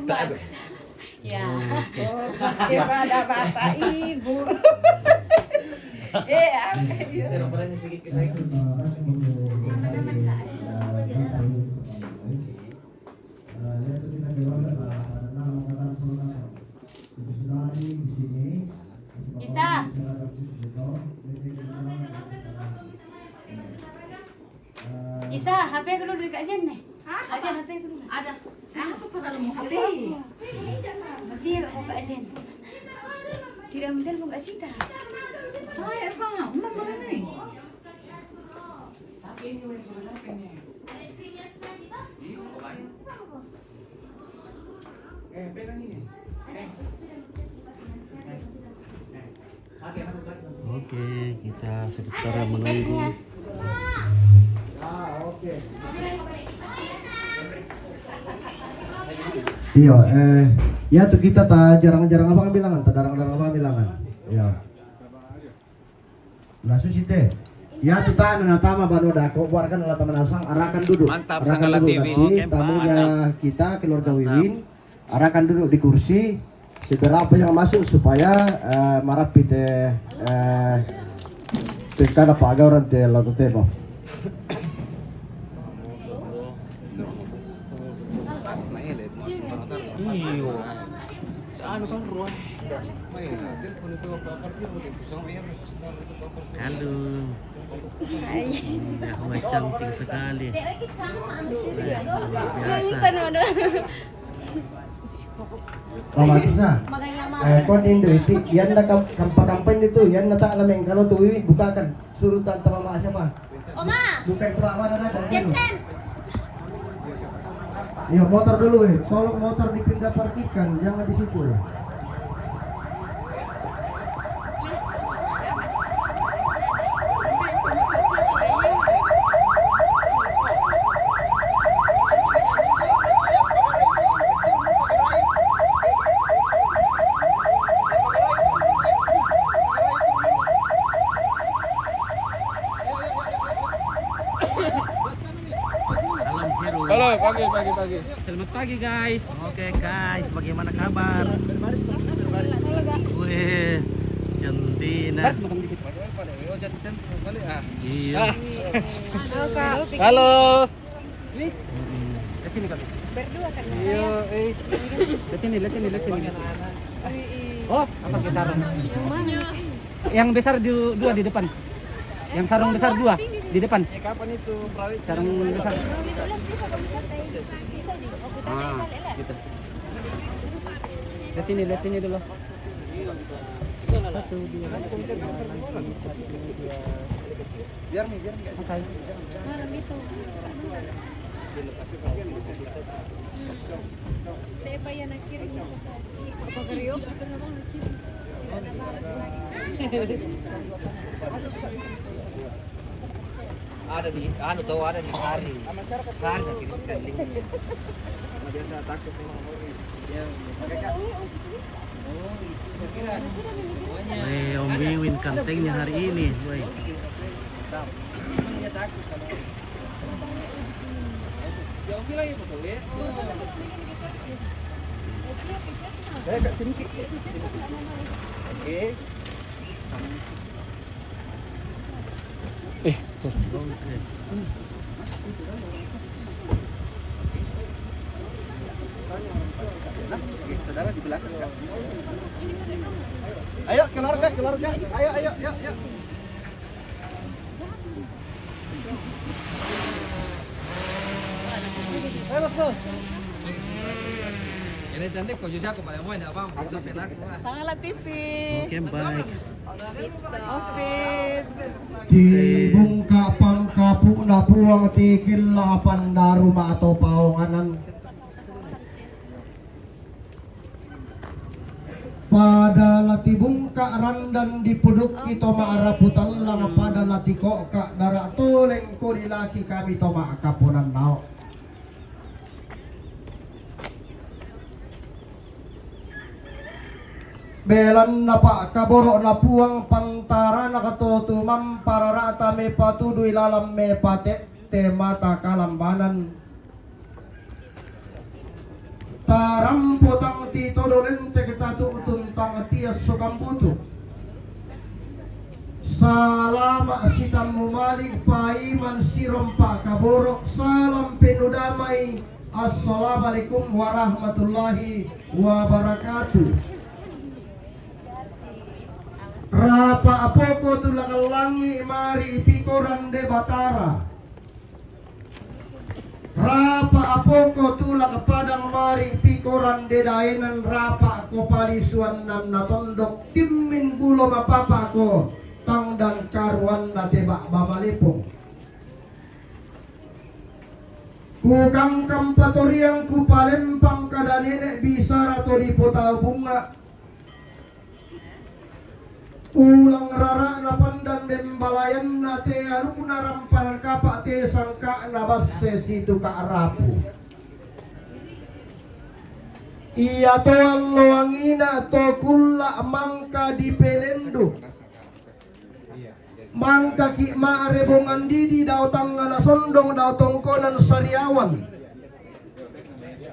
Ya. Kepada bapak ibu. Saya nomornya sedikit ke saya. Isa. Isa, HP aku dulu dekat Jen nih. Ajen HP aku dulu. Ada. Apa pada mau HP? Nanti ya mau Kak Jen. Tidak model mau Kak Sita. Saya bang, umam mana nih? Pegang ini. Oke, kita sementara menunggu. Iya, ya tuh kita tak jarang-jarang abang bilangan, tak jarang-jarang abang bilangan. Ya. Langsung sih teh. Ya tuh tak natama baru dah kau buarkan alat taman asang arahkan duduk. Mantap, arahkan Sanggala duduk. TV. Nanti Oke, tamunya kita keluarga Wiwin arahkan duduk di kursi. Seberapa yang masuk supaya marapi teh tekada pagar orang teh lalu teh bang. Iyo. Saan kan ruang? Halo. Udah cantik sekali. Luar biasa. Mama bisa. Kau di Indo itu, yan na kampanye itu, yan na tak alam kalau tuh Wiwi bukakan suruh tante mama siapa? Oma. Buka itu apa ada? Jensen. Iya motor dulu tolong motor dipindah parkiran, jangan di situ ya. Halo, pagi. Selamat pagi guys. Oke guys, bagaimana kabar? Wih, centina. Iya. Halo. Ke sini kali. Berdua kan. Iyo, Lihat sini. Oh, apa ke sarung? Yang mana? Yang besar dua di depan. Yang sarung besar dua di depan. Kapan itu, Prawit? Sarung besar. Bisa kamu catai. Bisa di. Aku tanya balik lah. Gitu. Lihat sini dulu. Satu, dua, Biar enggak. Oke. Malam itu. Tidak payah nak kirim foto. Apa Rio? Tidak ada balas lagi. Ada di ada di Sari. Sana kirimkan link. Biasa takut ya. Oh, itu saya kira. Om Wiwin kantengnya hari ini. Woi. Dia takut kalau yang bilang itu tuh ya. Saya agak sini. Oke. Oke. Nah, saudara di belakang kan. Ayo keluarga. Ayo. Ini cantik kok justru aku pada mau enggak apa Sanggala TV. Oke, baik. Ofit. Di bungka pangkapu na puang tikil lapan daruma atau paunganan. Pada lati bungka randan di puduk ito maaraputal lang pada lati ko ka dara tuleng ko laki kami to maakapunan nao. Belan na pa kaboro na puang pantara nakatutumam para rata me patuduy lalam me pate te mata kalambanan. tarampo tang tito dolente kita tuutun tang tias sokambutu. Salama sitam mumalik paiman sirom pak kaborok salam penudamai. Assalamualaikum warahmatullahi wabarakatuh. Rapa apoko tulakalangi mari pikoran de batara. Rapa apoko tulak padang mari pikoran de daenan rapa ko palisuan nan natondok timmin bulo mapapa ko tang dan karuan na tebak bamalipong. Kukang kampatoriang ku palempang kada nenek bisa rato di potau bunga. Ulang rara na pandan dembalayan na te anu na rampal kapak te sangka na basse situ ka arapu. Iya to alloangina to kulla mangka di pelendo. Mangka ki ma rebongan didi daw tangana sondong daw tongkonan sariawan.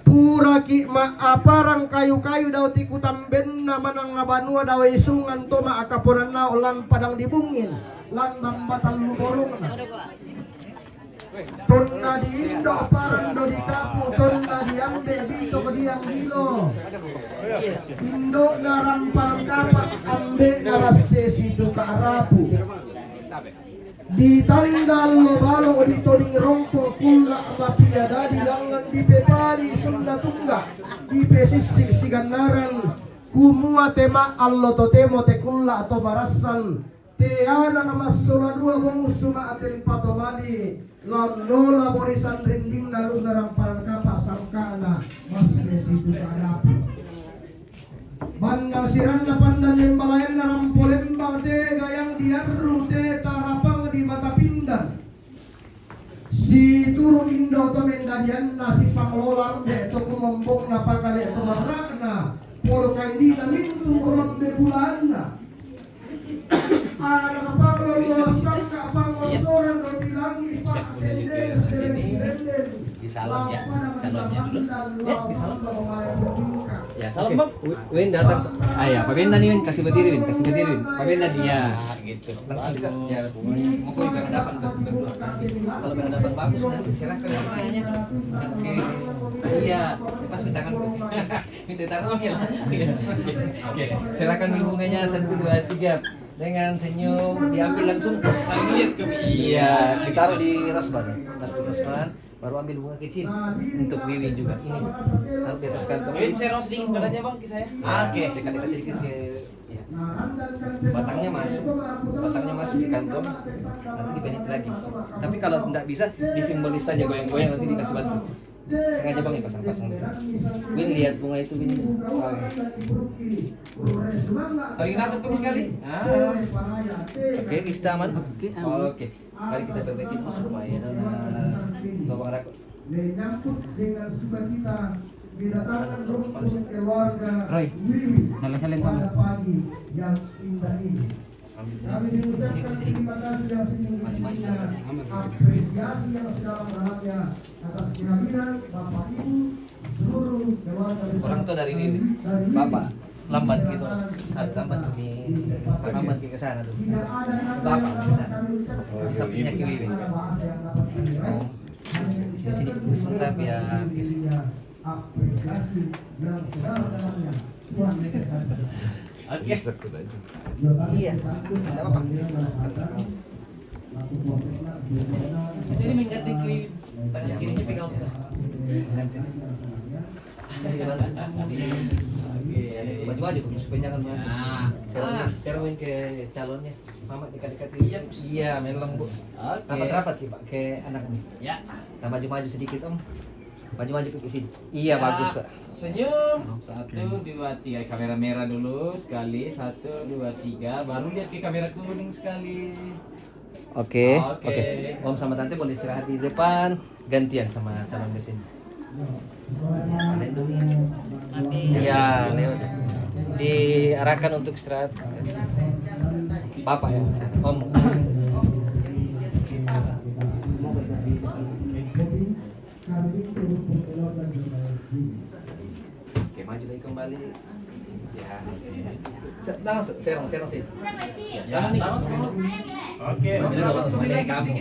Pura ki ma aparang kayu-kayu daw tikutan ben na manang ngabanua daw isungan to ma akapunan na ulan padang dibungin lan bambatan luborong na. Tonna di indo parang do di kapu tonna di ambe bito ko diang dilo. Indo na rampang kapak ambe na basse situ ka arapu. Di tanggal lo balo di toning rongko kula mapia dadi langan di pepali sunda tungga di pesisik siganaran kumua tema allo to temo te kula atau barasan te ana ngamasula dua bong suma aten patomali lola borisan rinding nalu narang parang kapa sangkana masih situ kadapu bandang siran na pandan nembalayan na rampolembang te gayang diarru te tarapang di mata pindan si turu indo to mendadian na si panglolang de to kumombong na pakali to marana polo kay di na mintu ron de bulan na ana panglolo sangka panglosoran do bilangi pa tenden selen Di salam ya, calonnya dulu. Ya, di salam. Ya, salam bang. Win datang. Ya, Pak Benda nih, Win, kasih berdiri, Win, kasih berdiri, Win. Pak Benda dia, gitu. Langsung juga, ya, mau kau juga dapat berdua. Kalau memang dapat bagus, nanti silakan namanya. Oke, iya, pas minta tangan, minta tangan, oke lah. Oke, silakan bunganya 1, 2, 3 dengan senyum diambil langsung. Saling lihat ke iya, ditaruh di rosban, taruh di rosban. Baru ambil bunga kecil untuk Wiwi juga. Ini taruh di atas kantong. Win, share sedikit badannya bang ke saya. Oke, dekat-dekat sedikit ke ya. Batangnya masuk di kantong, nanti dipenit lagi. Tapi kalau tidak bisa, disimbolis saja goyang-goyang nanti dikasih batu. Sengaja bang ya pasang-pasang. Win lihat bunga itu Win. Saling natap kami sekali. Oke, kita aman. Oke. Mari kita perbaiki terus lumayan. Tolong rakut. menyambut dengan sukacita kedatangan rukun keluarga Roy, Wiwi salin pada pagi yang indah ini. Kami mengucapkan terima kasih yang setinggi-tingginya, apresiasi yang sedalam-dalamnya atas kehadiran Bapak Ibu seluruh keluarga besar. orang tua dari Wiwi. Bapak lambat gitu. Lambat ke sana tuh. Bapak ke sana. Di sampingnya ke Wiwi. Oh. Di sini sebentar ya. Apresiasi yang sedalam-dalamnya. Oke. Iya. Enggak apa-apa. Jadi mengganti tangan kirinya pegang. Maju-maju supaya jangan cermin ke calonnya. Mama dekat-dekat iya memang Bu. Rapat-rapat sih Pak ke anaknya. Ya. Kita maju-maju sedikit Om. Maju-maju ke sini. Iya bagus Pak. Senyum. 1, 2, 3. Kamera merah dulu sekali. 1, 2, 3. Baru lihat ke kamera kuning sekali. Oke. Oke. Om sama Tante boleh istirahat di depan. Gantian sama calon mesin. Iya, lewat. Diarahkan untuk istirahat. Bapak ya, Om. maju lagi kembali. Ya. Langsung serong sih. Ya. Oke, Kamu.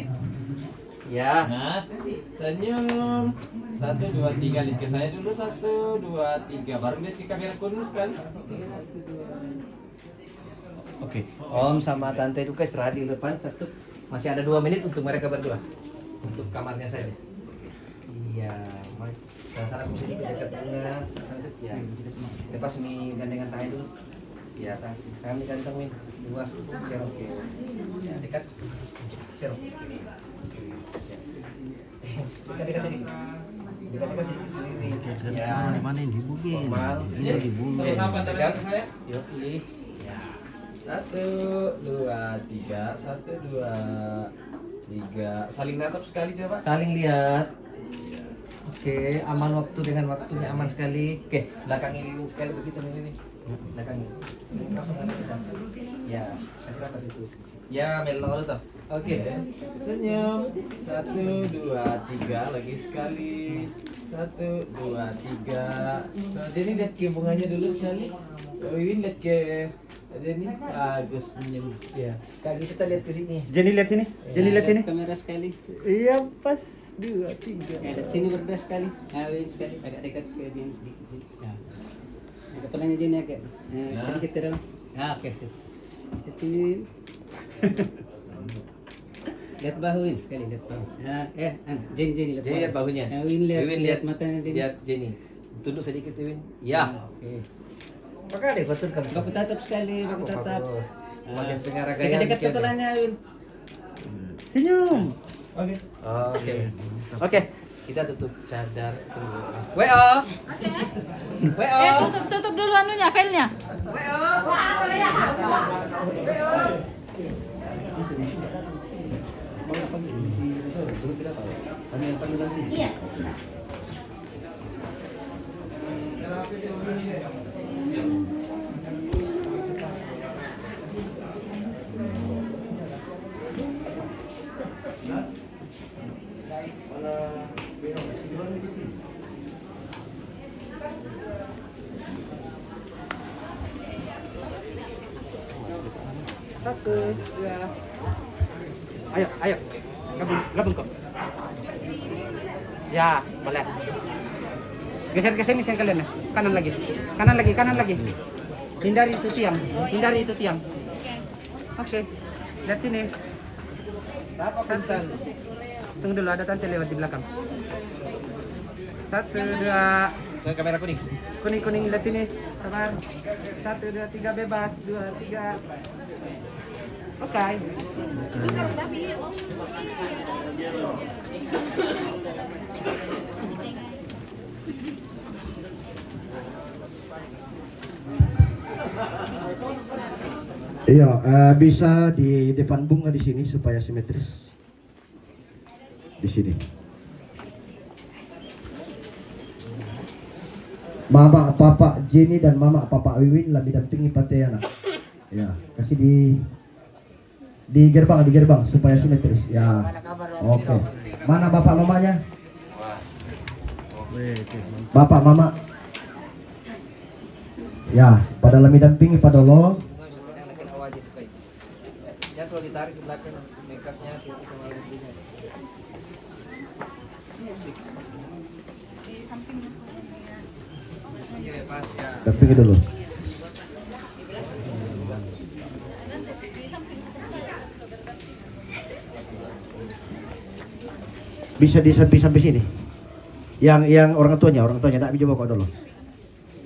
Ya. Nah, senyum. 1, 2, 3, lihat ke saya dulu. 1, 2, 3. Baru lihat ke kamera kuning sekali. Oke. Om sama Tante Duka istirahat di depan satu. Masih ada 2 menit untuk mereka berdua. Untuk kamarnya saja. Iya, sana aku dekat tengah. Ya, lepas mi gandengan tangan dulu. Ya, kami ganteng mi. 2 serong ke. Ya, dekat. Serong. Dekat sedikit. Dekat sedikit. Ya, Mana yang dibugin? normal. Ya, sama-sama tangan saya. Yuk, sih. 1, 2, 3. 1, 2, 3. Saling natap sekali coba. Saling lihat. Oke, aman waktu dengan waktunya aman sekali. Oke, belakang ini sekali begitu ini. Belakang ini. Langsung ada kita. Ya, kasih rapat itu. Ya, melok tuh. Oke. Senyum. 1, 2, 3. Lagi sekali. 1, 2, 3. Nah, jadi lihat ke bunganya dulu sekali. Wiwin lihat ke Jenny. Bagus senyum. Ya, Kak Gista lihat ke sini. Jenny lihat sini. Jenny lihat sini. Kamera sekali. Iya, pas 2, 3. Ada sini berdua sekali. Awin sekali. Agak dekat ke Jenny sedikit. Ya. Agak pelangnya Jenny agak. Sedikit ke dalam. Ah, oke sip. Lihat sini. Lihat bahuin sekali, lihat bahu. Jenny lihat Jadi lihat bahunya. Win lihat, Wiwin lihat matanya Jenny. Lihat Jenny. Tunduk sedikit Wiwin. Ya. Oke. Maka deh betul kamu. Baku tatap sekali, baku tatap. Bagian pengarah gaya. Dekat-dekat kepalanya Win. Senyum. Oke. Oke. Oke. Kita tutup cadar tunggu. WO. WO. Tutup dulu anunya, filenya. Iya. Satu, 2. Ayo. Gabung kok. Ya, boleh. Geser ke sini kalian ya. Kanan lagi. Hindari itu tiang. Oke. Lihat sini. Apa Pintan? Tunggu dulu, ada tante lewat di belakang. 1, 2. Dengan kamera kuning. Kuning lihat sini. Sabar. 1, 2, 3 bebas. 2, 3. Oke. Iya, bisa di depan bunga di sini supaya simetris. Di sini. Mama, Papa Jenny dan Mama, Papa Wiwin lebih dampingi Patayana. Ya, kasih di gerbang supaya simetris. Ya. Oke. Mana Bapak Mamanya? Bapak Mama. Ya, pada lebih dampingi pada lo. Ya kalau ditarik ke belakang makeupnya sama lebihnya. Iya pas ya. Dampingi dulu. Bisa di sampai sini. Yang orang tuanya enggak bisa bawa dulu.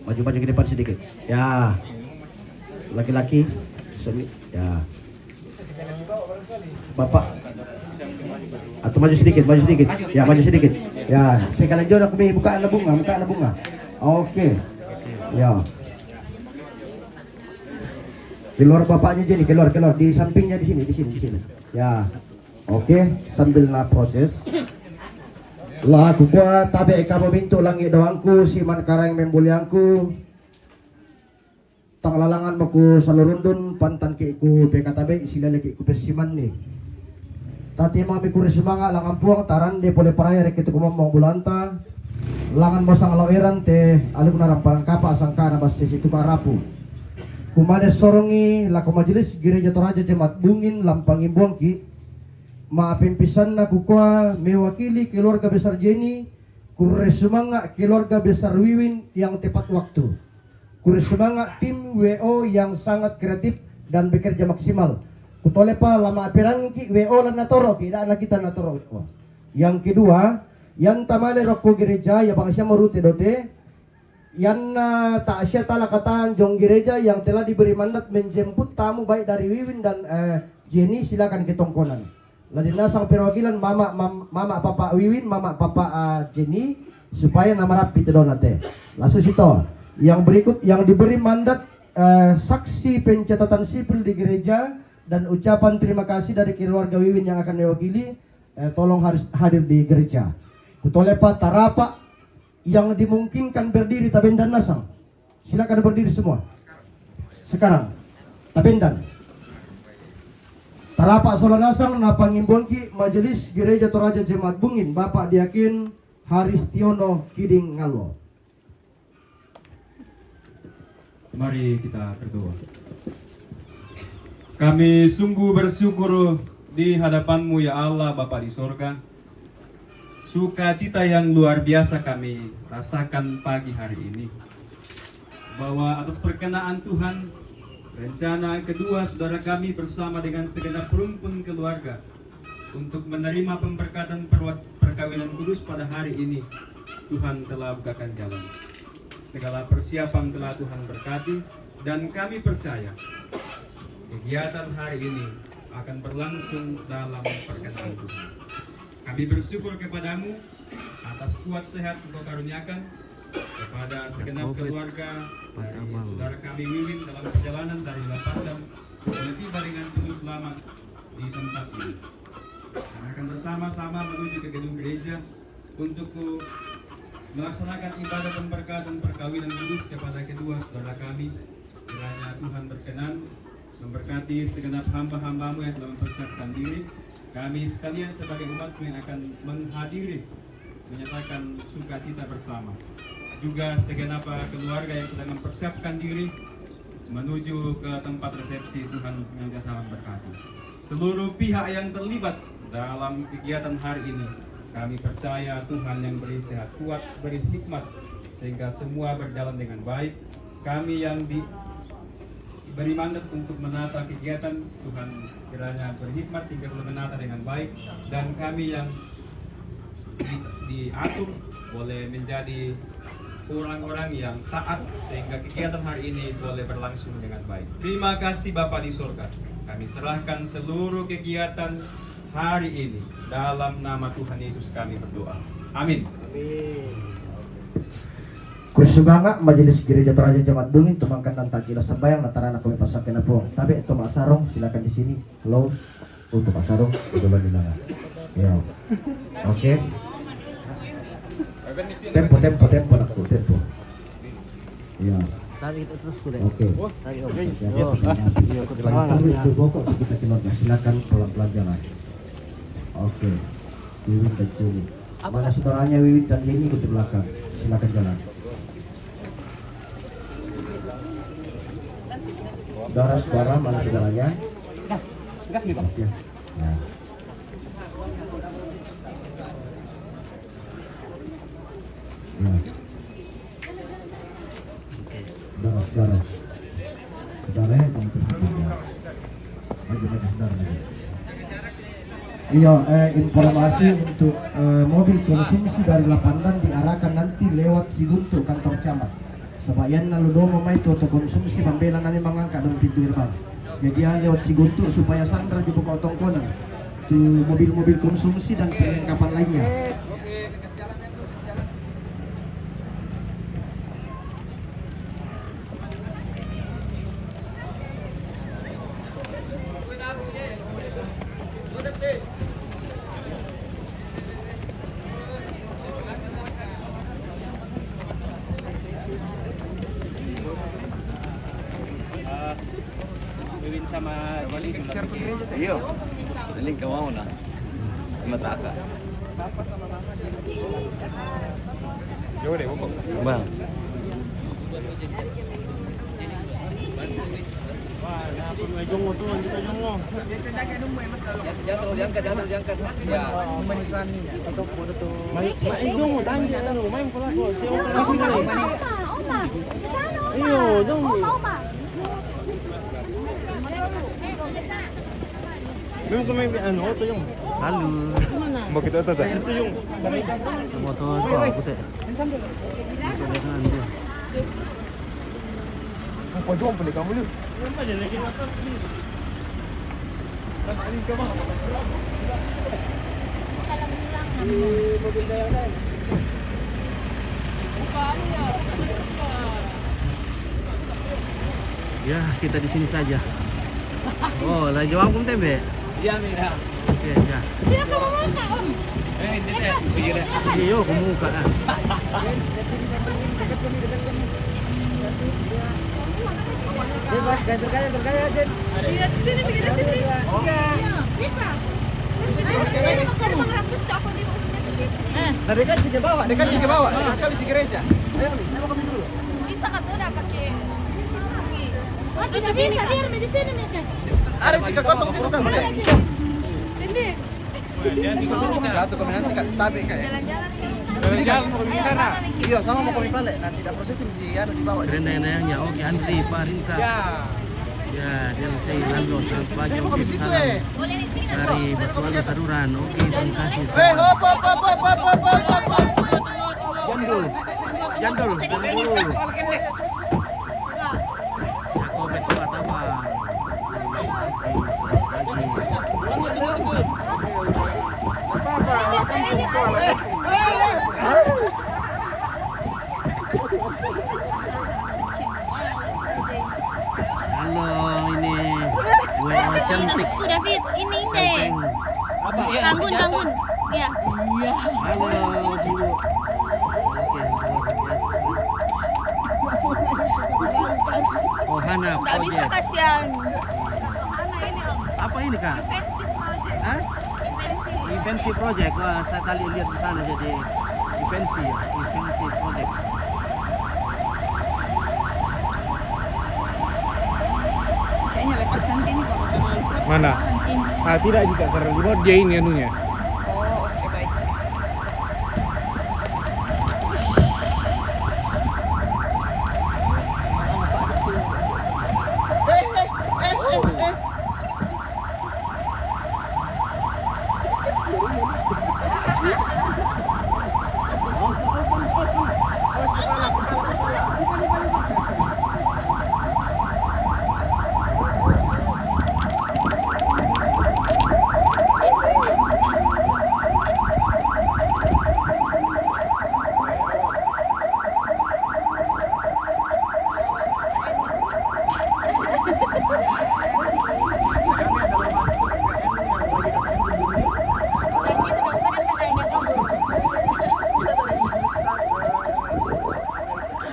Maju ke depan sedikit. Ya. Laki-laki. Suami. Ya. Bapak. Atau maju sedikit. Ya, maju sedikit. Ya, sekali jauh aku buka anak bunga. Oke. Ya. Keluar bapaknya Jenny, keluar di sampingnya di sini. Ya. Oke, sambil proses. Laku buat tabe kamu bintu langit doangku siman karang membuliangku. Tang lalangan maku salurundun pantan kiku bekatabe silale kiku persiman nih. Tati mami kuri semangat langan puang taran de pole paraya rek itu kumong bulanta. langan mosang alaweran te alun narang parangkapa sangkana bas situ karapu. Kumade sorongi lako majelis gereja Toraja Jemaat Bungin Lampangi Buangki maapimpisan na kukua mewakili keluarga besar Jenny, kure semangat keluarga besar Wiwin yang tepat waktu, kure semangat tim WO yang sangat kreatif dan bekerja maksimal. Kutolepa lama apirangi ki WO lan natoro ki na kita natoro. Yang kedua, yang tamale roko gereja ya bangsa merute dote, yang tak asya tala kata jong gereja yang telah diberi mandat menjemput tamu baik dari Wiwin dan Jenny, silakan ketongkonan. Lalu nasang perwakilan mama papa Wiwin, mama papa Jenny supaya nama rapi tedonate. Lalu situ yang berikut yang diberi mandat saksi pencatatan sipil di gereja dan ucapan terima kasih dari keluarga Wiwin yang akan mewakili, tolong harus hadir di gereja. Kutolepa tarapa yang dimungkinkan berdiri tabendan nasang, silakan berdiri semua. Sekarang tabendan. Tarapak Solanasang na pangimbonki Majelis Gereja Toraja Jemaat Bungin Bapak Diakin Haristiono Kiding Ngalo. Mari kita berdoa. Kami sungguh bersyukur di hadapan-Mu ya Allah Bapa di sorga. Sukacita yang luar biasa kami rasakan pagi hari ini, bahwa atas perkenaan Tuhan, rencana kedua saudara kami bersama dengan segenap rumpun keluarga untuk menerima pemberkatan perkawinan kudus pada hari ini, Tuhan telah bukakan jalan. Segala persiapan telah Tuhan berkati, dan kami percaya kegiatan hari ini akan berlangsung dalam perkenan Tuhan. Kami bersyukur kepadamu atas kuat sehat Engkau karuniakan kepada segenap keluarga dari saudara kami Wiwin dalam perjalanan dari Lapandam tiba dengan penuh selamat di tempat ini. Kami akan bersama-sama menuju ke gedung gereja untuk melaksanakan ibadah pemberkatan perkawinan kudus kepada kedua saudara kami. Kiranya Tuhan berkenan memberkati segenap hamba-hamba-Mu yang telah mempersiapkan diri. Kami sekalian sebagai umat-Mu yang akan menghadiri, menyatakan sukacita bersama. Juga segenap keluarga yang sedang mempersiapkan diri menuju ke tempat resepsi, Tuhan yang jasa memberkati. Seluruh pihak yang terlibat dalam kegiatan hari ini, kami percaya Tuhan yang beri sehat kuat, beri hikmat sehingga semua berjalan dengan baik. Kami yang diberi mandat untuk menata kegiatan, Tuhan kiranya berhikmat hingga menata dengan baik, dan kami yang diatur boleh menjadi orang-orang yang taat sehingga kegiatan hari ini boleh berlangsung dengan baik. Terima kasih Bapa di surga. Kami serahkan seluruh kegiatan hari ini dalam nama Tuhan Yesus kami berdoa. Amin. Kursubanga Majelis Gereja Toraja Jemaat Bungin tumangkan dan takila sembayang natarana kami pasakin na po. Tapi itu Mak Sarong silakan di sini. Hello. Untuk Mak Sarong duluan di mana? Ya. Oke. Tempo nakku, tempo. Ya. Tarik itu terus sudah. Oke. Itu pokok kita keluarga. Silakan pelan-pelan jalan. Oke. Wiwin dan Jenny. Mana saudaranya Wiwin dan Jenny ikut di belakang. Silakan jalan. Saudara-saudara mana saudaranya? Gas nih, Bang. Ya. Nah. Ya. Saudara-saudara. Saudara yang kamu perhatikan. Bagaimana saudara lagi? Iya, informasi untuk mobil konsumsi dari Lapandan diarahkan nanti lewat Sigunto kantor camat. Sebayan lalu domo mai itu konsumsi pambelan nani mangangkat dalam pintu gerbang. Jadi lewat Sigunto supaya sandra di buka tongkonan itu mobil-mobil konsumsi dan perlengkapan lainnya. Wiwin sama Jenny share ke gereja. Iyo. Daling ka mo na. Mataka. Papa sama mama di Bang. Jatuh, diangkat. Ya, menikah ni atau bodoh tu. Lalu. Mau kita tata. Motor apa aku tak. Apa jom boleh kamu lu? Ya, kita di sini saja. Oh, lagi jawab kum tembe. Iya, Mira. Oke, ya. Dia ka mamuka, Om. Iyo, kumuka ah. Iya, di sini, bikin di sini. Iya. Bisa. Sini magkano mga rambut to ako di mo sa sini. Nah, dekat sini bawa, dekat sekali di gereja. Ayo, ayo kami dulu. Bisa ka to na pakai. Tidak bisa, biar di sini nih. Ada jika kosong situ kan. Sini. Satu kami nanti tapi kayak. Jalan-jalan kan. Jalan mau ke sana. Iya, sama mau kami balik. Nanti tidak prosesi anu dibawa. Keren-keren ya, oke Andri Parintah. Ya. Ya, dia saya Lando selamat pagi. Ayo Oke, kami situ salam Boleh di sini kan? dari Batuan Saruran. Oke, terima kasih. Hop. Jandul. Jakob itu kata bang. Halo, ini gue cantik. Aku David, ini deh. Kanteng. Kanggun. Iya. Halo, Bu. Oke, luar biasa. Oh, Hana Nggak bisa Project. kasihan. Apa ini, Kak? Hah? Invensi Project. Wah, saya tadi lihat di sana jadi Invensi Project. Kayaknya lepas nanti nih. Mana? Ah, tidak juga karena di dia ini anunya. Oh, oke baik.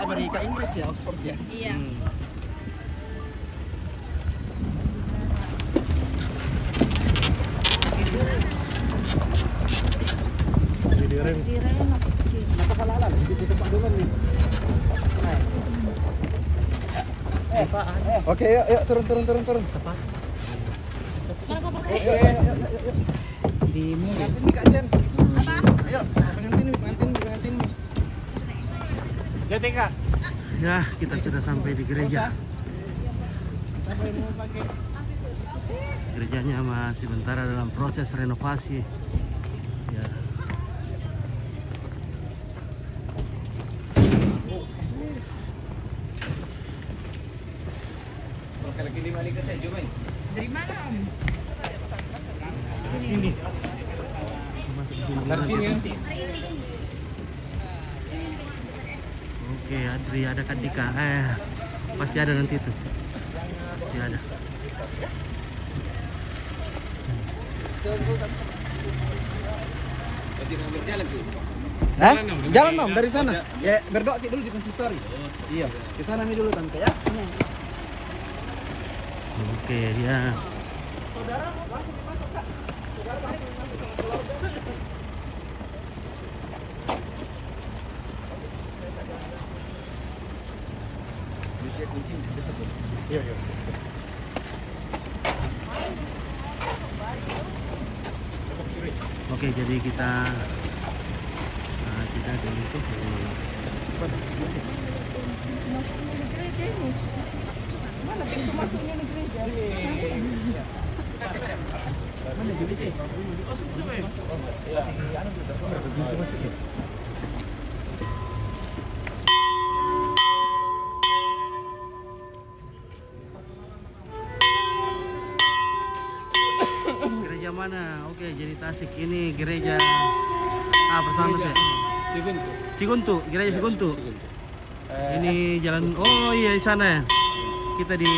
Amerika Inggris ya, Oxford ya. Iya. Oke, yuk turun. Di mulut. Pengantin nih Kak Jen. Apa? Ayo, pengantin nih. Jadi Kak. Ya, kita sudah sampai di gereja. Gerejanya masih sementara dalam proses renovasi. Ya. Dari mana Om? Ini. Dari sini ya. Oke, Adri ada Kak Dika. Pasti ada nanti itu. Pasti ada. Hah? Jalan Om dari sana. Ya berdoa dulu di konsistori. Iya, ke sana dulu tante ya. Oke, ya. Saudara langsung masuk Kak. Saudara langsung masuk ke keluarga. Oke, jadi kita dulu tuh Masuknya di gereja ini. Mana pintu masuknya di gereja? gereja mana? Oke, jadi Tasik ini gereja bersama ya. Siguntu, gereja Siguntu. Ini jalan, oh iya di sana ya. Kita di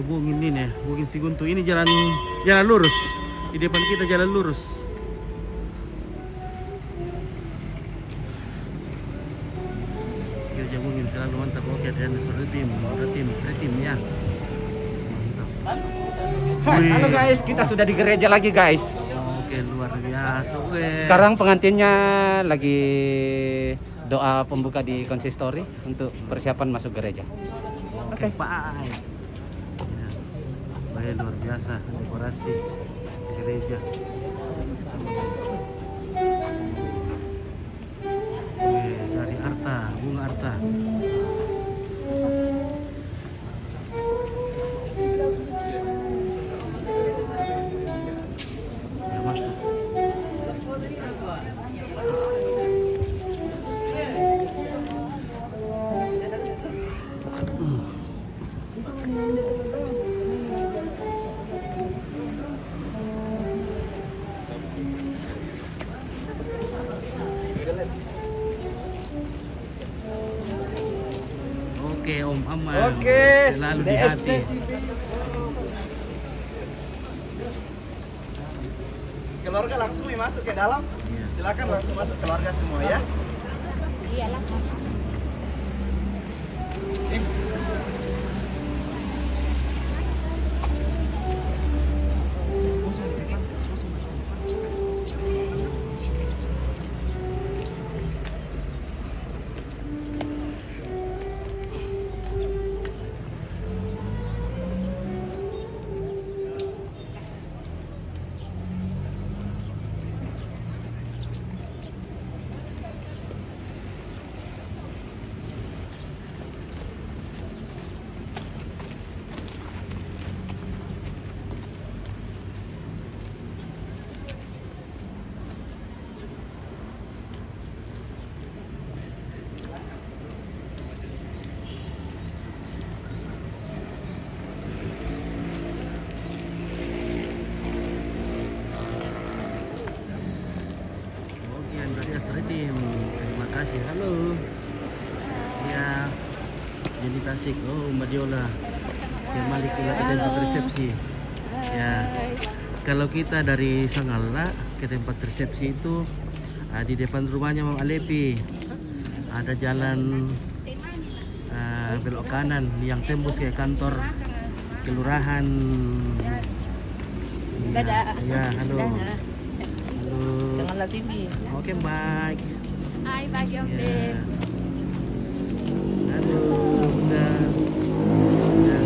Bungin ini ya, Bungin Siguntu. Ini jalan lurus. Di depan kita jalan lurus. Gereja Bungin selalu mantap. Oke, dan retimnya. Halo guys, kita sudah di gereja lagi guys. Oke, luar biasa. Sekarang pengantinnya lagi doa pembuka di konsistori untuk persiapan masuk gereja. Oke, bye. Ya. Baik, luar biasa dekorasi gereja. Dari Arta, bunga Arta. Ya, masuk. Oke, Om Aman. Oke, Selalu di DST hati. TV. Keluarga langsung masuk ke dalam. Iya. Silakan langsung masuk keluarga semua ya. Iyalah. Oke, Andreas Redim. Terima kasih. Halo. Ya. Jadi Tasik. Oh, Mbak Diola. Yang balik ke tempat resepsi. Ya. Kalau kita dari Sangala ke tempat resepsi itu di depan rumahnya Mam Alepi. Ada jalan belok kanan yang tembus ke kantor kelurahan. Dadah. Ya, halo. Dadah. Halo. Janganlah TV. Oke, baik. Hai, pagi Om Ya. Ben. Halo, Bunda. Ya.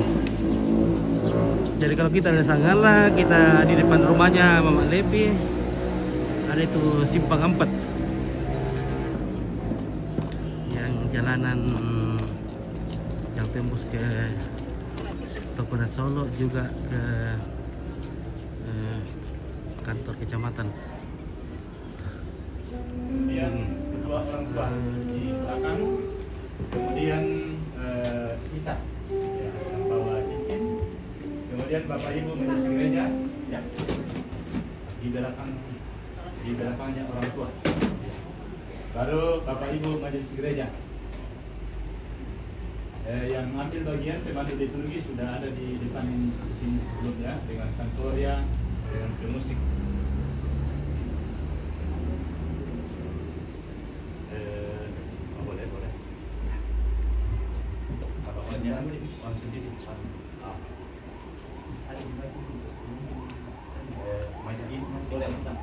Jadi kalau kita dari Sanggala, kita di depan rumahnya Mama Lepi, ada itu Simpang 4 yang jalanan yang tembus ke Tokonan Solo, juga ke kantor kecamatan. Kemudian kedua orang tua di belakang, kemudian Isa ya, yang bawa cincin, kemudian bapak ibu majelis gereja ya, di belakangnya orang tua, baru bapak ibu majelis gereja. Yang ambil bagian pemandu liturgi sudah ada di depan di sini sebelumnya dengan kantoria, dengan pemusik. Boleh. Bapak orang sendiri. Boleh kita.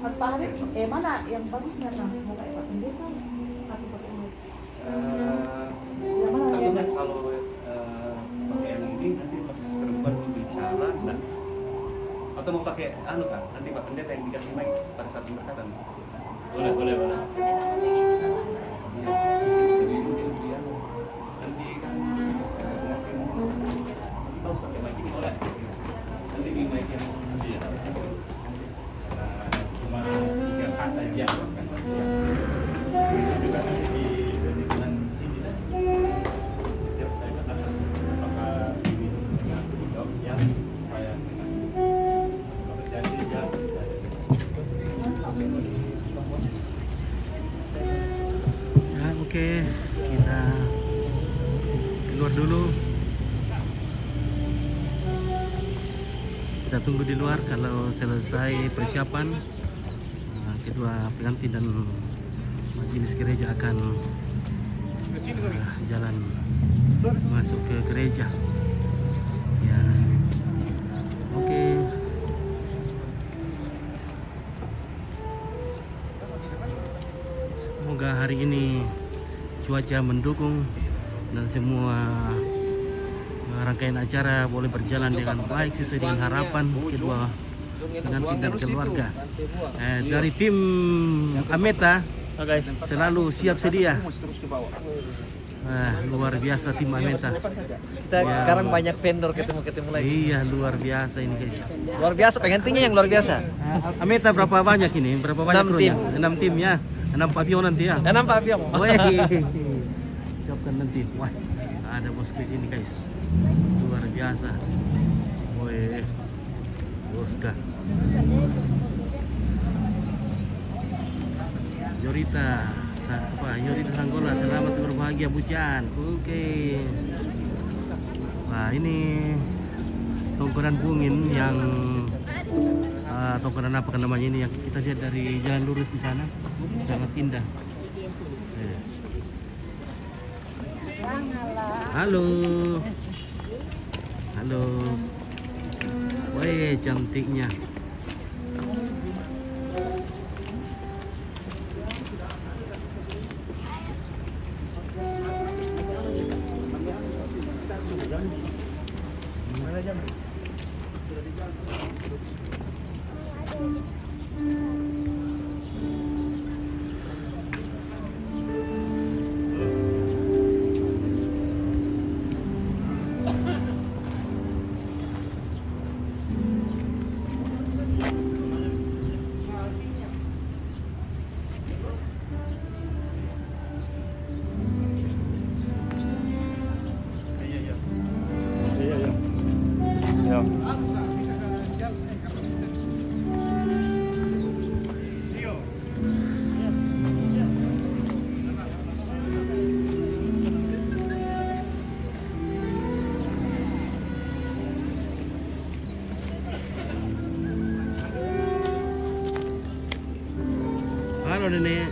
Pak Harif, mana yang bagus mana? Mau kayak Pak Pendeta? Satu pakai emas. Atau mau pakai anu Kak? Nanti Pak Pendeta yang dikasih mic pada saat pemberkatan. Boleh. Iya. Nanti kan kita harus pakai mic ini boleh. Nanti di mic yang Iya. Cuma 3 kata yang ya. itu juga nanti di dengan sini dan setiap saya katakan apakah ini dengan jawab yang saya dengar. Kalau terjadi ya terjadi. Ya, oke, kita keluar dulu. Kita tunggu di luar kalau selesai persiapan. Kedua pengantin dan majelis gereja akan jalan masuk ke gereja. Ya, oke. Semoga hari ini cuaca mendukung dan semua rangkaian acara boleh berjalan dengan baik sesuai dengan harapan kedua pengantin dan keluarga. Dari tim Ameta selalu siap sedia. Luar biasa tim Ameta. Kita sekarang banyak vendor ketemu lagi. Iya, luar biasa ini guys. Luar biasa, pengantinnya yang luar biasa. Ameta berapa banyak ini? Berapa banyak 6 krunya? tim. 6 tim ya. 6 pavilion nanti ya. 6 pavilion. Wih, siapkan nanti. Wah, ada bosku di sini guys. Luar biasa. Wih, Boska. Yorita, Yorita Sanggola, selamat berbahagia Bucan. Oke. Wah, ini tongkonan bungin yang tongkonan apa namanya ini yang kita lihat dari jalan lurus di sana, sangat indah. Halo. Halo. Wih, cantiknya. Halo nenek.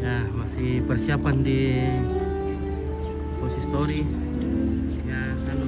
Ya, masih persiapan di konsistori. Ya, halo.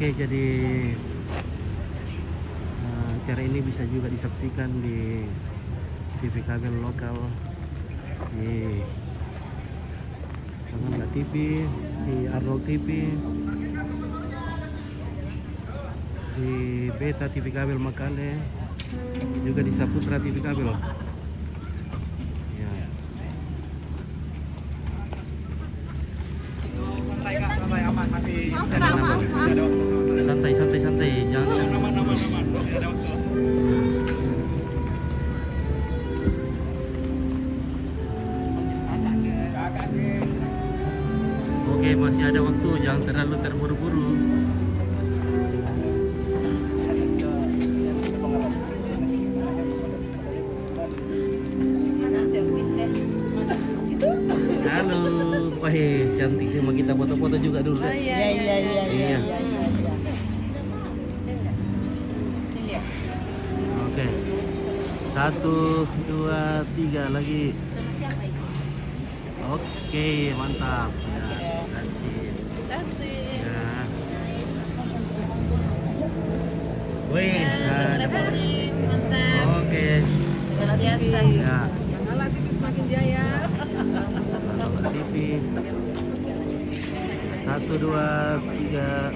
Oke, jadi acara ini bisa juga disaksikan di TV kabel lokal, di Sangganda TV, di Arnold TV, di Beta TV kabel Makale, juga di Saputra TV kabel. Ya. Santai, santai, santai, jangan. Oke, masih ada waktu, jangan terlalu terburu-buru. Halo, wah cantik semua, kita foto-foto juga dulu. Iya. Oke, 1, 2, 3 lagi. Oke, mantap. Ya, kasih. Ya. Wih, Mantap. oke. Luar biasa. Ya. Kalau TV semakin jaya. Sahabat TV. 1, 2, 3.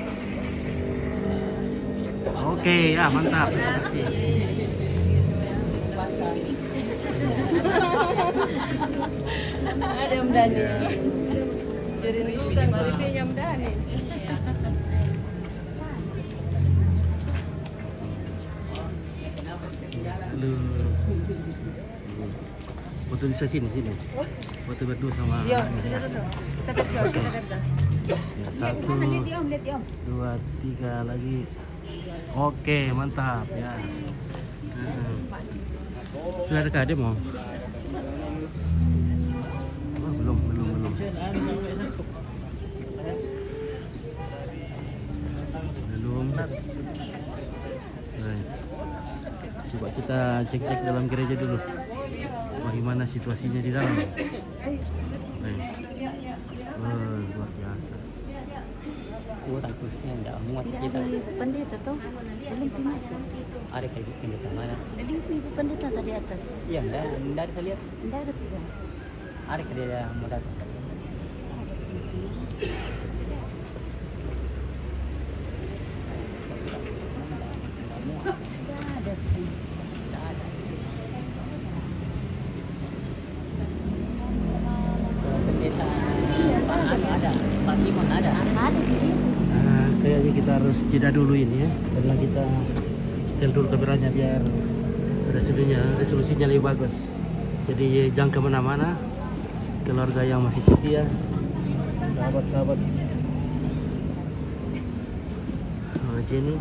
Oke, ya mantap. Terima kasih. Ada Om Dani. Jadi ini bukan TV-nya Om Dani. Lu foto bisa sini. Foto berdua sama Yo, anaknya. sudah tuh. Kita berdua, kita berdua. Ya, 1, Lihat Om, lihat Om. 2, 3 lagi. Oke, mantap ya. Sudah ada kade mau? Oh, belum. Belum. Baik. Coba kita cek dalam gereja dulu. Bagaimana situasinya di dalam? Baik. Luar biasa. Khususnya enggak muat kita. Pendeta tuh belum masuk. Ada kayak pendeta mana? Jadi ibu pendeta tadi atas. Iya, enggak saya lihat. Enggak ada tidak. Ada kerja mau datang. Pendeta ada. Pak Simon ada. Nah, kayaknya kita harus jeda dulu ini ya, karena kita setel dulu kameranya biar resolusinya lebih bagus. Jadi jangan kemana-mana, keluarga yang masih setia, sahabat-sahabat Jenny.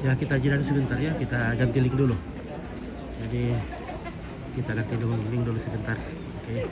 Ya, kita jeda sebentar ya, kita ganti link dulu. Jadi kita ganti link dulu sebentar. Oke.